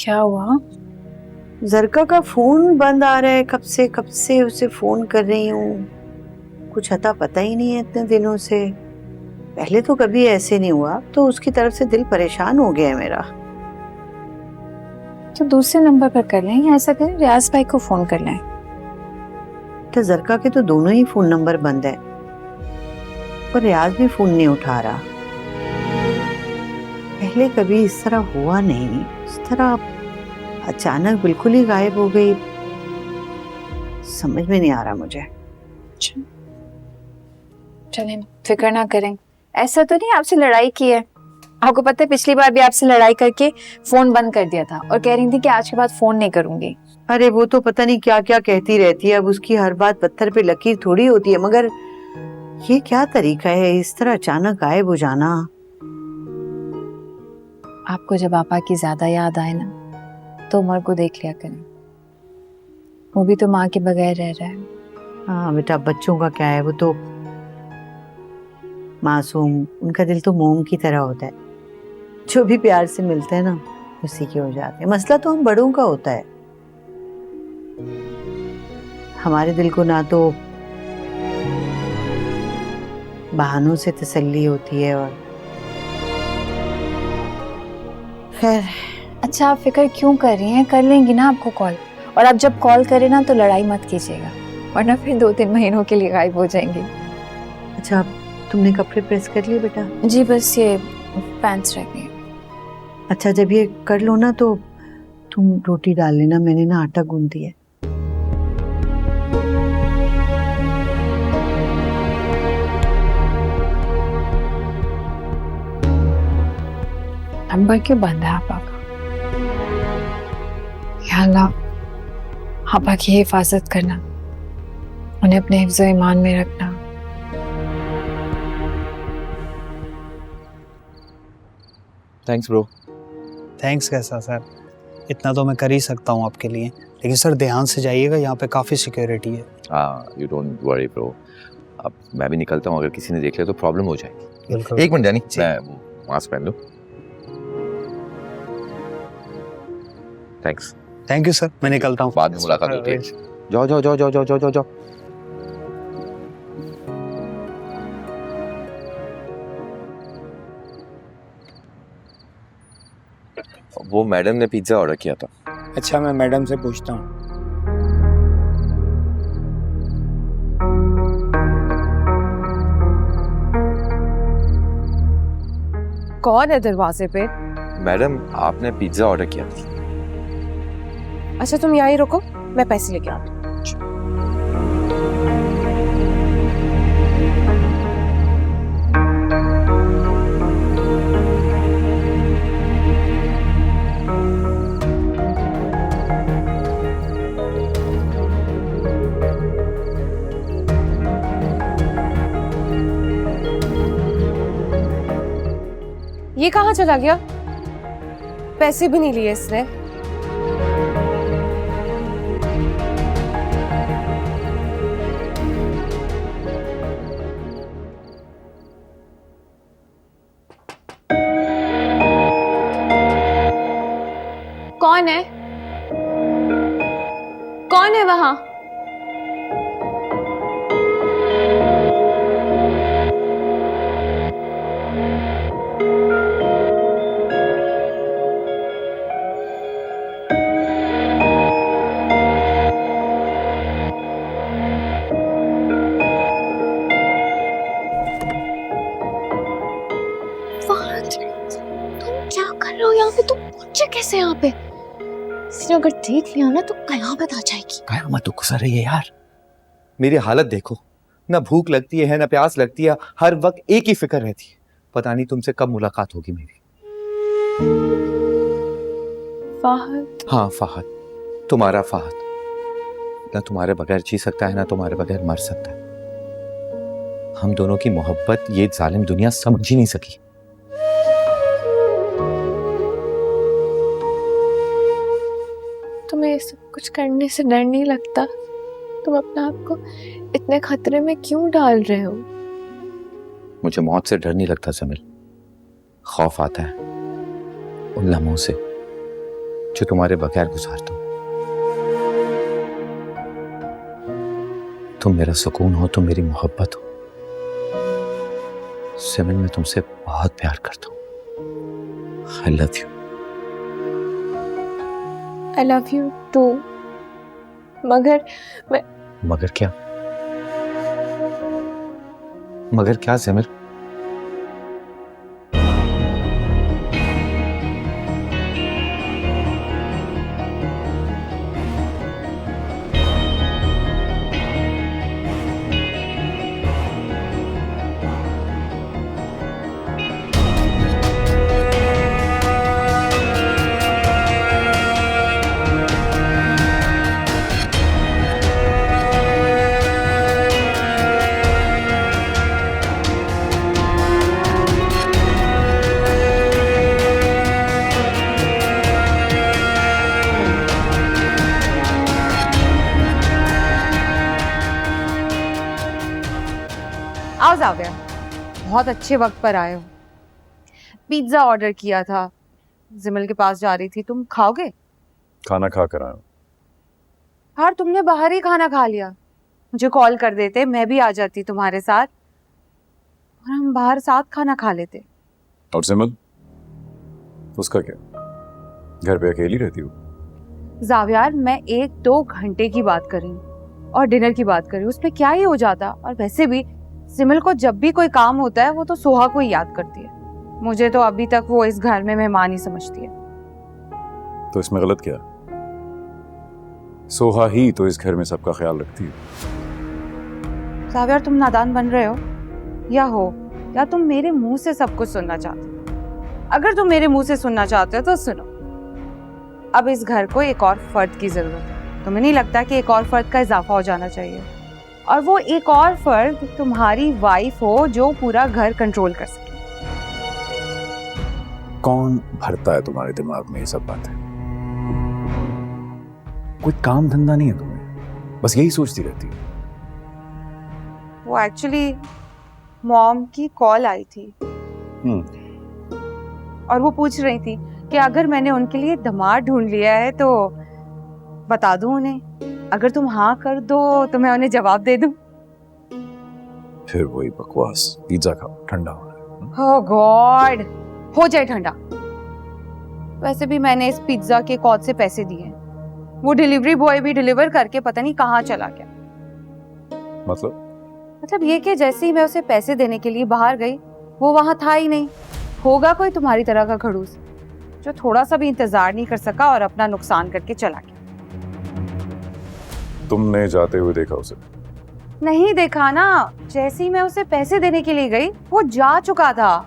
क्या हुआ? जरका का फोन बंद आ रहा है, कब से उसे फोन कर रही हूँ, कुछ अता पता ही नहीं है इतने दिनों से। पहले तो कभी ऐसे नहीं हुआ, तो उसकी तरफ से दिल परेशान हो गया है मेरा। तो दूसरे नंबर पर कर लें या ऐसा करें रियाज भाई को फोन कर लें। तो जरका के तो दोनों ही फोन नंबर बंद है, पर रियाज भी फोन नहीं उठा रहा। पहले कभी इस तरह हुआ नहीं, इस तरह अचानक बिल्कुल ही गायब हो गई। समझ में नहीं आ रहा मुझे। चलें, फिक्र ना करें। ऐसा तो नहीं आपसे लड़ाई की है? आपको पता है पिछली बार भी आपसे लड़ाई करके फोन बंद कर दिया था और कह रही थी कि आज के बाद फोन नहीं करूंगी। अरे वो तो पता नहीं क्या क्या कहती रहती है, अब उसकी हर बात पत्थर पे लकीर थोड़ी होती है। मगर ये क्या तरीका है इस तरह अचानक गायब हो जाना? आपको जब पापा की ज्यादा याद आए ना तो उमर को देख लिया करें, वो भी तो माँ के बगैर रह रहा है। हाँ बेटा, बच्चों का क्या है, वो तो मासूम, उनका दिल तो मोम की तरह होता है, जो भी प्यार से मिलते हैं ना उसी के हो जाते हैं। मसला तो हम बड़ों का होता है, हमारे दिल को ना तो बहानों से तसल्ली होती है। और खैर, अच्छा आप फिक्र क्यों कर रही हैं, कर लेंगी ना आपको कॉल। और आप जब कॉल करें ना तो लड़ाई मत कीजिएगा, वरना फिर 2-3 महीनों के लिए गायब हो जाएंगी। अच्छा तुमने कपड़े प्रेस कर लिए बेटा? जी बस ये पैंट्स रह गए। अच्छा जब ये कर लो ना तो तुम रोटी डाल लेना, मैंने ना आटा गूंद दिया है। नंबर क्यों बंद है आपा का? या अल्लाह, आपा की हिफाजत करना, उन्हें अपने हिफ्ज़ ईमान में रखना। Thanks bro. थैंक्स कैसा सर, इतना तो मैं कर ही सकता हूँ आपके लिए, लेकिन सर ध्यान से जाइएगा, यहाँ पे काफ़ी सिक्योरिटी है। हाँ यू डोंट वरी ब्रो, अब मैं भी निकलता हूँ, अगर किसी ने देख लिया तो प्रॉब्लम हो जाएगी। बिल्कुल। एक मिनट जानी, मैं वो मास्क पहन लूँ। थैंक्स। थैंक यू सर, मैं निकलता हूँ। बाद में मुलाकात होती है। जाओ जाओ जाओ जाओ जाओ जाओ जाओ जाओ। वो मैडम ने पिज्जा ऑर्डर किया था। अच्छा मैं मैडम से पूछता हूँ। कौन है दरवाजे पे? मैडम आपने पिज्जा ऑर्डर किया था। अच्छा तुम यहीं रुको, मैं पैसे लेके आती हूँ। ये कहाँ चला गया? पैसे भी नहीं लिए इसने। कौन है? कौन है वहां? तुम क्या कर रहे हो यहाँ पे? तुम पहुंचे कैसे यहाँ पे? किसी ने अगर देख लिया ना तो कयामत आ जाएगी। कयामत तो गुजर रही है यार, मेरी हालत देखो, ना भूख लगती है ना प्यास लगती है, हर वक्त एक ही फिक्र रहती है, पता नहीं तुमसे कब मुलाकात होगी मेरी। फाहद? हाँ फाहद, तुम्हारा फाहद, ना तुम्हारे बगैर जी सकता है ना तुम्हारे बगैर मर सकता है। हम दोनों की मोहब्बत ये जालिम दुनिया समझ ही नहीं सकी। तुम्हें सब कुछ करने से डर नहीं लगता? तुम अपने आप को इतने खतरे में क्यों डाल रहे हो? मुझे मौत से डर नहीं लगता जमील, खौफ आता है उन लम्हों से जो तुम्हारे बगैर गुजारता हूं। तुम मेरा सुकून हो, तुम मेरी मोहब्बत हो। सिमरन, मैं तुमसे बहुत प्यार करता हूं। I love you. I love you too. मगर मगर क्या? मगर क्या सिमर? आओ जाविया, बहुत अच्छे वक्त पर आए हो। पिज्जा ऑर्डर किया था, जिमल के पास जा रही थी। तुम खाओगे? खाना खा कर आया हूं। यार तुमने बाहर ही खाना खा लिया। मुझे कॉल कर देते, मैं भी आ जाती तुम्हारे साथ और हम बाहर साथ खाना खा लेते। और सिमल, उसका क्या? घर पे अकेली रहती हो? जावियार, मैं 1-2 घंटे की बात कर रही हूँ और डिनर की बात कर रही हूँ, उसमें क्या ही हो जाता। और वैसे भी सिमल को जब भी कोई काम होता है वो तो सोहा को ही याद करती है। मुझे तो अभी तक वो इस घर में मेहमान ही समझती है। तो इसमें गलत क्या? सोहा ही तो इस घर में सबका ख्याल रखती है। जावियार, तुम नादान बन रहे हो या तुम मेरे मुंह से सब कुछ सुनना चाहते हो? अगर तुम मेरे मुंह से सुनना चाहते हो तो सुनो। अब इस घर को एक और फर्द की जरूरत है। तुम्हें नहीं लगता कि एक और फर्द का इजाफा हो जाना चाहिए? और वो एक और फर्द तुम्हारी वाइफ हो जो पूरा घर कंट्रोल कर सके। कौन भरता है तुम्हारे दिमाग में ये सब बातें? कोई काम धंधा नहीं है तुम्हें, बस यही सोचती रहती है। वो एक्चुअली मॉम की कॉल आई थी और वो पूछ रही थी कि अगर मैंने उनके लिए दामाद ढूंढ लिया है तो बता दूं उन्हें। अगर तुम हाँ कर दो तो मैं उन्हें जवाब दे दूं। फिर वही बकवास, पिज्जा खाओ, ठंडा हो रहा है। ओह गॉड, हो जाए ठंडा। वैसे भी मैंने इस पिज्जा के कौन से पैसे दिए हैं। वो डिलीवरी बॉय भी डिलीवर करके पता नहीं कहाँ चला गया। मतलब ये कि जैसे ही मैं उसे पैसे देने के लिए बाहर गई वो वहां था ही नहीं। होगा कोई तुम्हारी तरह का खड़ूस जो थोड़ा सा भी इंतजार नहीं कर सका और अपना नुकसान करके चला गया। तुमने जाते हुए देखा उसे? नहीं देखा ना, जैसे ही मैं उसे पैसे देने के लिए गई वो जा चुका था।